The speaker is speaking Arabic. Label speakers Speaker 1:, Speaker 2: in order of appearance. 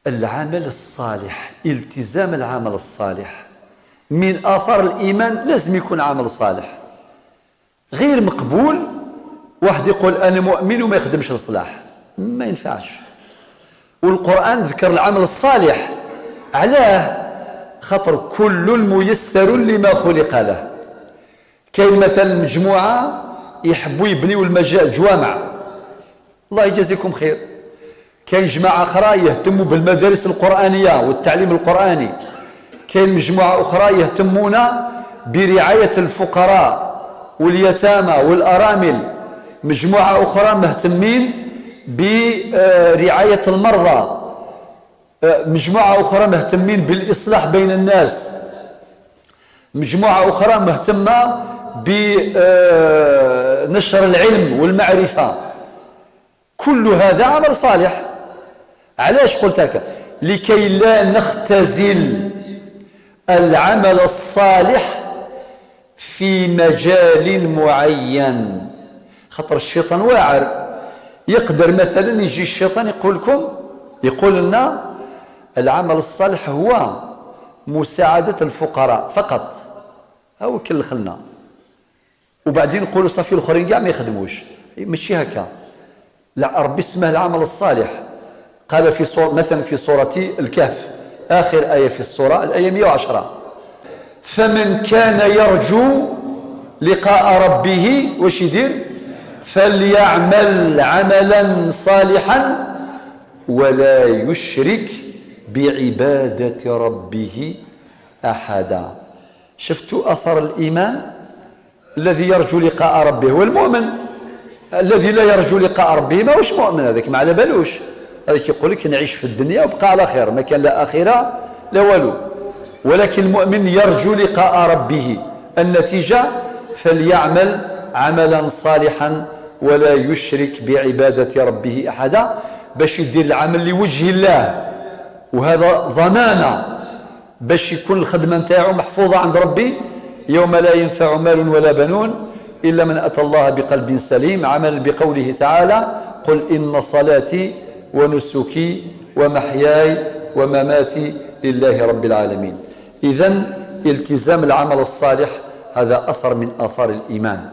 Speaker 1: العمل الصالح، التزام العمل الصالح من آثار الإيمان. لازم يكون عمل صالح. غير مقبول واحد يقول أنا مؤمن وما يخدمش الصلاح، ما ينفعش. والقرآن ذكر العمل الصالح. علاه؟ خاطر كل ميسر لما خلق له. كاين مثلا مجموعة يحبوا يبنيوا المجال جوامع، الله يجازيكم خير. كاين جماعة أخرى يهتموا بالمدارس القرآنية والتعليم القرآني. كاين مجموعة أخرى يهتمون برعاية الفقراء واليتامى والأرامل. مجموعة أخرى مهتمين برعاية المرضى. مجموعة أخرى مهتمين بالإصلاح بين الناس. مجموعة أخرى مهتمة بنشر العلم والمعرفة. كل هذا عمل صالح. علاش قلت هكا؟ لكي لا نختزل العمل الصالح في مجال معين. خاطر الشيطان واعر. يقدر مثلا يجي الشيطان يقول لنا العمل الصالح هو مساعدة الفقراء فقط، هو كلخلنا، وبعدين نقولوا صافي الاخرين كاع ما يخدموش. ماشي هكا. لا، ربي اسمه العمل الصالح. قال في مثلا في سورة الكهف آخر آية في السورة، الآية 110: فمن كان يرجو لقاء ربه واش يدير؟ فليعمل عملا صالحا ولا يشرك بعبادة ربه أحدا. شفتوا أثر الإيمان؟ الذي يرجو لقاء ربه هو المؤمن. الذي لا يرجو لقاء ربه ما هوش مؤمن، هذاك ما على بالوش. هذاك يقول لك نعيش في الدنيا وبقى على خير، ما كان لا آخرة لا والو. ولكن المؤمن يرجو لقاء ربه. النتيجة فليعمل عملا صالحا ولا يشرك بعبادة ربه أحدا، باش يدير العمل لوجه الله. وهذا ضمانة باش يكون الخدمة نتاعو محفوظة عند ربي. يوم لا ينفع مال ولا بنون إلا من أتى الله بقلب سليم. عمل بقوله تعالى: قل إن صلاتي ونسكي ومحياي ومماتي لله رب العالمين. إذن التزام العمل الصالح هذا أثر من آثار الإيمان.